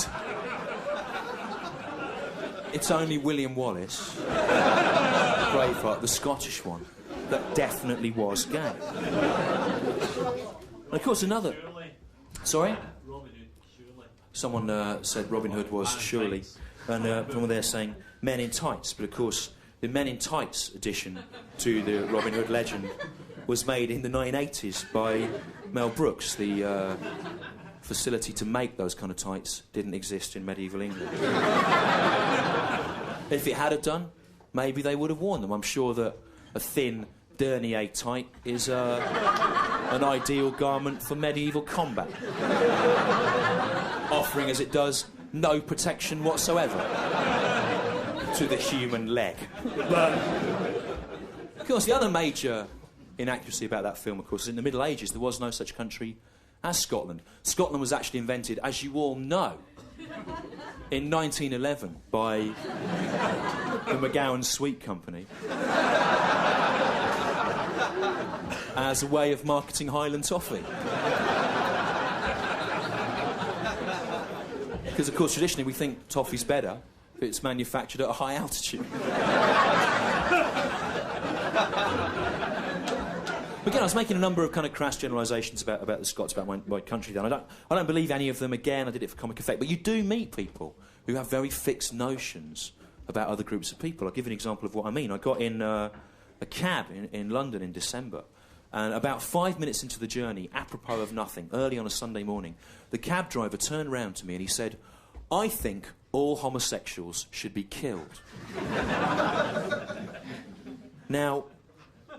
And it's only William Wallace, Braveheart, the Scottish one, that definitely was gay. And of course another... Sorry? Robin Hood, surely. Someone said Robin Hood was surely. And someone there saying Men in Tights. But of course, the Men in Tights edition to the Robin Hood legend was made in the 1980s by Mel Brooks. The facility to make those kind of tights didn't exist in medieval England. If it had done, maybe they would have worn them. I'm sure that a thin Dernier tight is an ideal garment for medieval combat, offering as it does no protection whatsoever to the human leg. But of course, the other major inaccuracy about that film, of course, is in the Middle Ages there was no such country as Scotland. Scotland was actually invented, as you all know, in 1911 by the McGowan Sweet Company as a way of marketing Highland toffee. Because, of course, traditionally we think toffee's better if it's manufactured at a high altitude. Again, I was making a number of kind of crass generalisations about the Scots, about my country. Then I don't believe any of them. Again, I did it for comic effect. But you do meet people who have very fixed notions about other groups of people. I'll give you an example of what I mean. I got in a cab in London in December, and about 5 minutes into the journey, apropos of nothing, early on a Sunday morning, the cab driver turned round to me and he said, "I think all homosexuals should be killed." Now,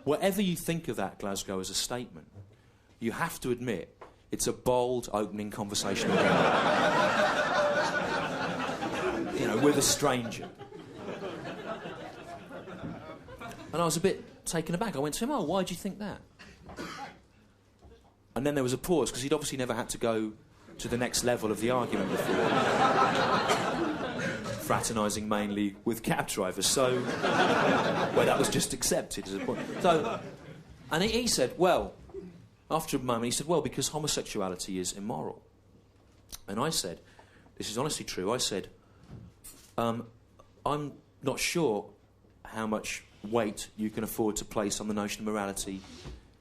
whatever you think of that, Glasgow, as a statement, you have to admit it's a bold opening conversation. You know, with a stranger. And I was a bit taken aback. I went to him, "Oh, why do you think that?" And then there was a pause, because he'd obviously never had to go to the next level of the argument before. Fraternising mainly with cab drivers, so... well, that was just accepted as a point. So, and he said, well, after a moment, he said, well, because homosexuality is immoral. And I said, this is honestly true, I said, I'm not sure how much weight you can afford to place on the notion of morality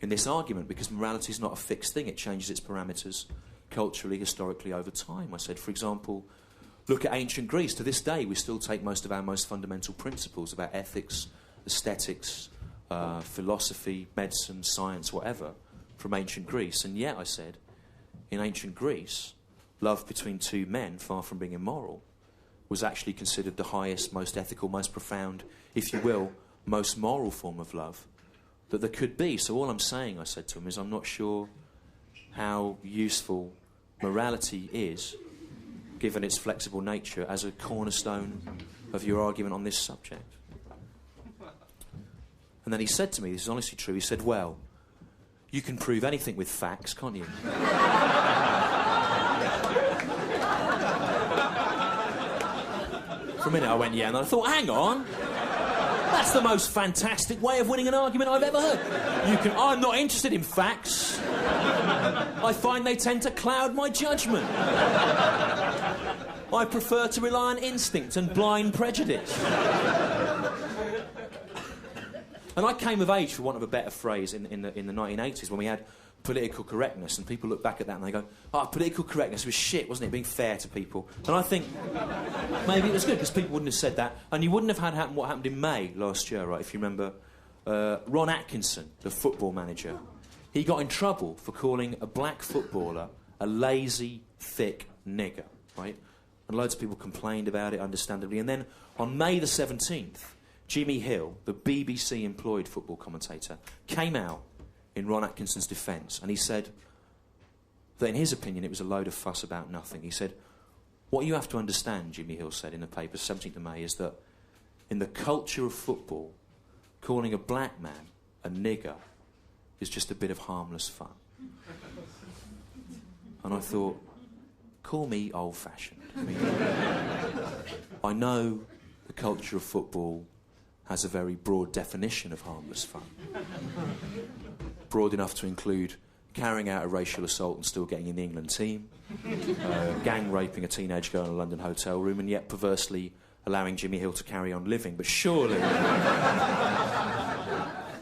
in this argument, because morality is not a fixed thing. It changes its parameters culturally, historically, over time. I said, for example, look at ancient Greece. To this day, we still take most of our most fundamental principles about ethics, aesthetics, philosophy, medicine, science, whatever, from ancient Greece. And yet, I said, in ancient Greece, love between two men, far from being immoral, was actually considered the highest, most ethical, most profound, if you will, most moral form of love that there could be. So all I'm saying, I said to him, is I'm not sure how useful morality is, given its flexible nature, as a cornerstone of your argument on this subject. And then he said to me, this is honestly true, he said, well, you can prove anything with facts, can't you? For a minute I went, yeah, and I thought, hang on, that's the most fantastic way of winning an argument I've ever heard. I'm not interested in facts. I find they tend to cloud my judgment. I prefer to rely on instinct and blind prejudice. And I came of age, for want of a better phrase, in the 1980s, when we had political correctness, and people look back at that and they go, political correctness was shit, wasn't it, being fair to people? And I think maybe it was good, because people wouldn't have said that, and you wouldn't have had happen what happened in May last year, right, if you remember. Ron Atkinson, the football manager, he got in trouble for calling a black footballer a lazy, thick nigger, right? And loads of people complained about it, understandably. And then on May the 17th, Jimmy Hill, the BBC-employed football commentator, came out in Ron Atkinson's defence, and he said that in his opinion it was a load of fuss about nothing. He said, what you have to understand, Jimmy Hill said in the paper, 17th of May, is that in the culture of football, calling a black man a nigger is just a bit of harmless fun. And I thought, call me old-fashioned. I mean, I know the culture of football has a very broad definition of harmless fun. Broad enough to include carrying out a racial assault and still getting in the England team, gang raping a teenage girl in a London hotel room, and yet perversely allowing Jimmy Hill to carry on living. But surely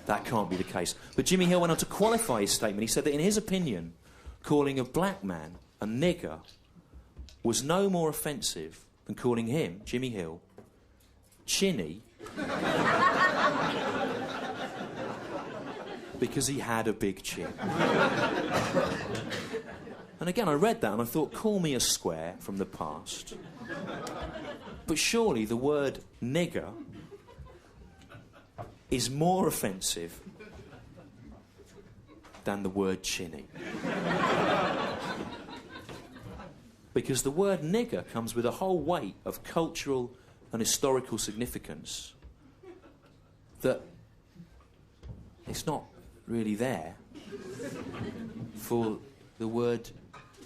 that can't be the case. But Jimmy Hill went on to qualify his statement. He said that in his opinion, calling a black man a nigger was no more offensive than calling him, Jimmy Hill, chinny, because he had a big chin. And again, I read that and I thought, call me a square from the past. But surely the word nigger is more offensive than the word chinny. Because the word nigger comes with a whole weight of cultural and historical significance that it's not really there for the word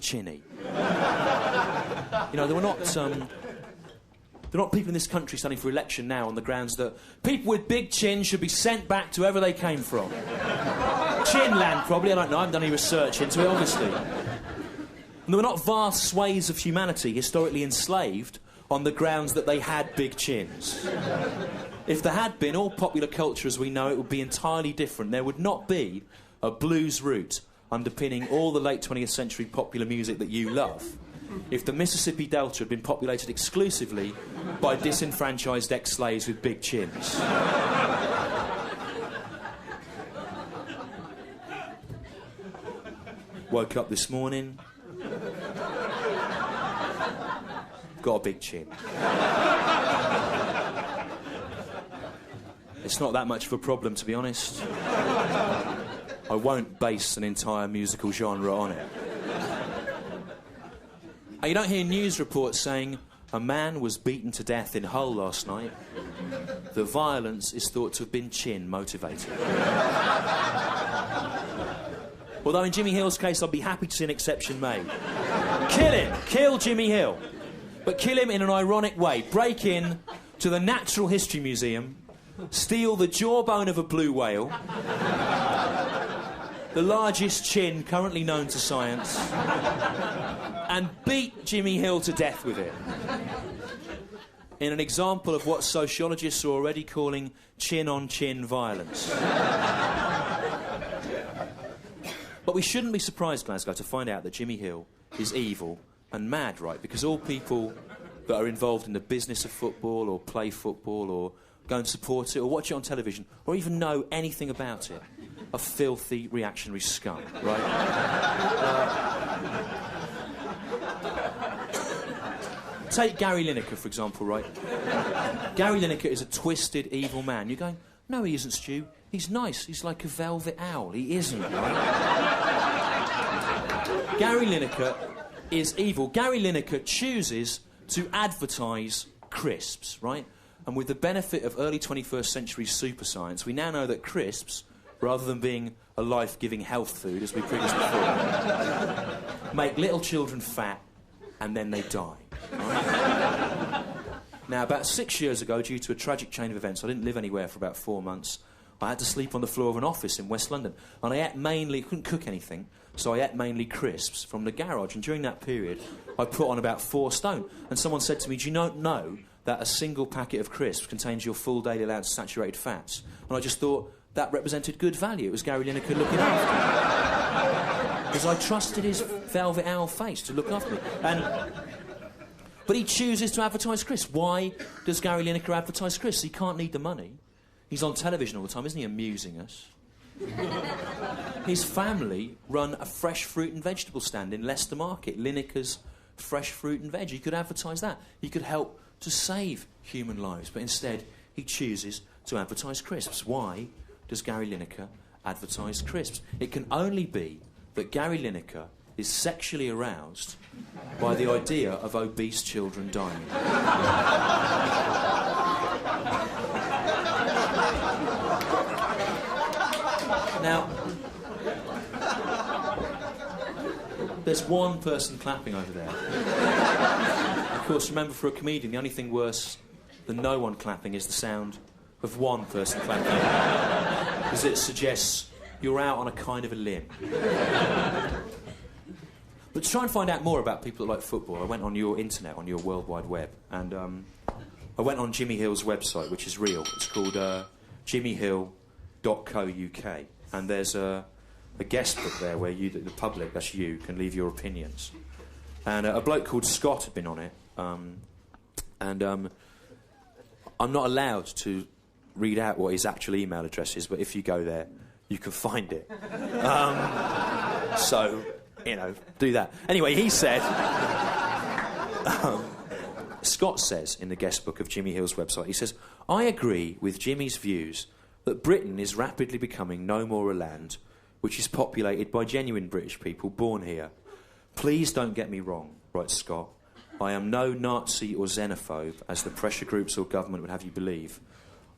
chinny. You know, there are not people in this country standing for election now on the grounds that people with big chins should be sent back to wherever they came from. Chinland, probably, I don't know, I haven't done any research into it, obviously. And there were not vast swathes of humanity historically enslaved on the grounds that they had big chins. If there had been, all popular culture as we know it would be entirely different. There would not be a blues root underpinning all the late 20th century popular music that you love if the Mississippi Delta had been populated exclusively by disenfranchised ex-slaves with big chins. Woke up this morning, got a big chin. It's not that much of a problem, to be honest. I won't base an entire musical genre on it. You don't hear news reports saying a man was beaten to death in Hull last night. The violence is thought to have been chin motivated. Although in Jimmy Hill's case, I'd be happy to see an exception made. Kill him! Kill Jimmy Hill! But kill him in an ironic way. Break in to the Natural History Museum, steal the jawbone of a blue whale, the largest chin currently known to science, and beat Jimmy Hill to death with it. In an example of what sociologists are already calling chin-on-chin violence. But we shouldn't be surprised, Glasgow, to find out that Jimmy Hill is evil and mad, right? Because all people that are involved in the business of football or play football or go and support it or watch it on television or even know anything about it are filthy reactionary scum, right? Take Gary Lineker, for example, right? Gary Lineker is a twisted, evil man. You're going, no, he isn't, Stu. He's nice. He's like a velvet owl. He isn't, right? Gary Lineker is evil. Gary Lineker chooses to advertise crisps, right? And with the benefit of early 21st century super science, we now know that crisps, rather than being a life-giving health food, as we previously thought, make little children fat and then they die. Right? Now, about 6 years ago, due to a tragic chain of events, I didn't live anywhere for about 4 months. I had to sleep on the floor of an office in West London. And I ate mainly, couldn't cook anything, so I ate mainly crisps from the garage. And during that period, I put on about 4 stone. And someone said to me, do you not know that a single packet of crisps contains your full daily allowance of saturated fats? And I just thought that represented good value. It was Gary Lineker looking after me. Because I trusted his velvet owl face to look after me. But he chooses to advertise crisps. Why does Gary Lineker advertise crisps? He can't need the money. He's on television all the time, isn't he, amusing us? His family run a fresh fruit and vegetable stand in Leicester Market, Lineker's Fresh Fruit and Veg. He could advertise that. He could help to save human lives, but instead he chooses to advertise crisps. Why does Gary Lineker advertise crisps? It can only be that Gary Lineker is sexually aroused by the idea of obese children dying. Now, there's one person clapping over there. Of course, remember, for a comedian, the only thing worse than no one clapping is the sound of one person clapping. Because it suggests you're out on a kind of a limb. But to try and find out more about people that like football, I went on your internet, on your World Wide Web, and I went on Jimmy Hill's website, which is real. It's called jimmyhill.co.uk, and there's a guest book there where you, the public, that's you, can leave your opinions. And a bloke called Scott had been on it, and I'm not allowed to read out what his actual email address is, but if you go there, you can find it. So, you know, do that. Anyway, he said... Scott says in the guest book of Jimmy Hill's website, he says, I agree with Jimmy's views that Britain is rapidly becoming no more a land which is populated by genuine British people born here. Please don't get me wrong, writes Scott. I am no Nazi or xenophobe, as the pressure groups or government would have you believe.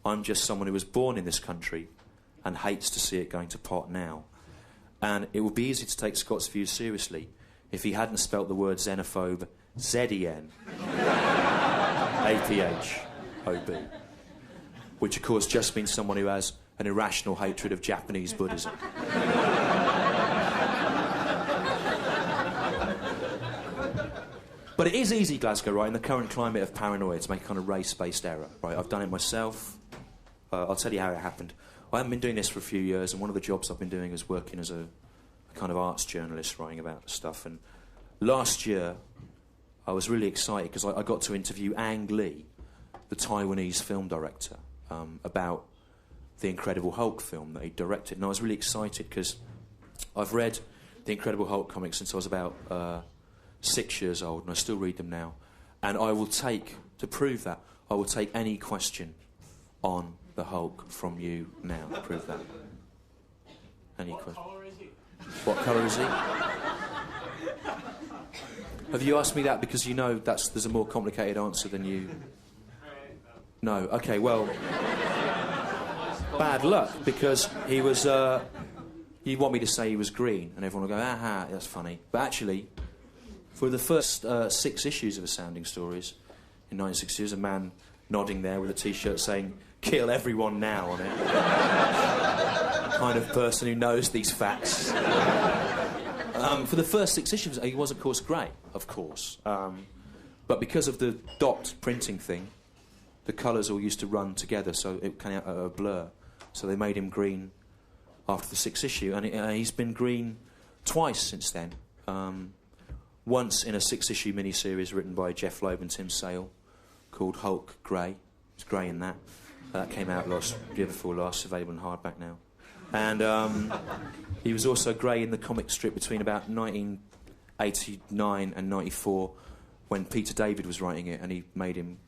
I'm just someone who was born in this country and hates to see it going to pot now. And it would be easy to take Scott's views seriously if he hadn't spelt the word xenophobe Z-E-N-A-P-H-O-B, which of course just means someone who has an irrational hatred of Japanese Buddhism. But it is easy, Glasgow, right, in the current climate of paranoia, to make a kind of race-based error, right? I've done it myself. I'll tell you how it happened. I haven't been doing this for a few years, and one of the jobs I've been doing is working as a kind of arts journalist, writing about stuff. And last year, I was really excited because I got to interview Ang Lee, the Taiwanese film director, about the Incredible Hulk film that he directed. And I was really excited because I've read the Incredible Hulk comics since I was about 6 years old, and I still read them now. And I will take, to prove that, I will take any question on the Hulk from you now. Prove that. Any question? What colour is he? Have you asked me that because you know there's a more complicated answer than you... No. OK, well... Bad luck, because he was... You'd want me to say he was green, and everyone would go, aha, that's funny. But actually, for the first 6 issues of Astounding Stories in 1960, there was a man nodding there with a T-shirt saying, kill everyone now on it. Kind of person who knows these facts. For the first 6 issues, he was, of course, grey, of course. But because of the dot printing thing, the colours all used to run together, so it came out a blur. So they made him green after the 6th issue, and he's been green twice since then. Once in a 6-issue miniseries written by Jeff Loeb and Tim Sale called Hulk Grey. He's grey in that. That came out the year before last, available in hardback now. And he was also grey in the comic strip between about 1989 and 94 when Peter David was writing it, and he made him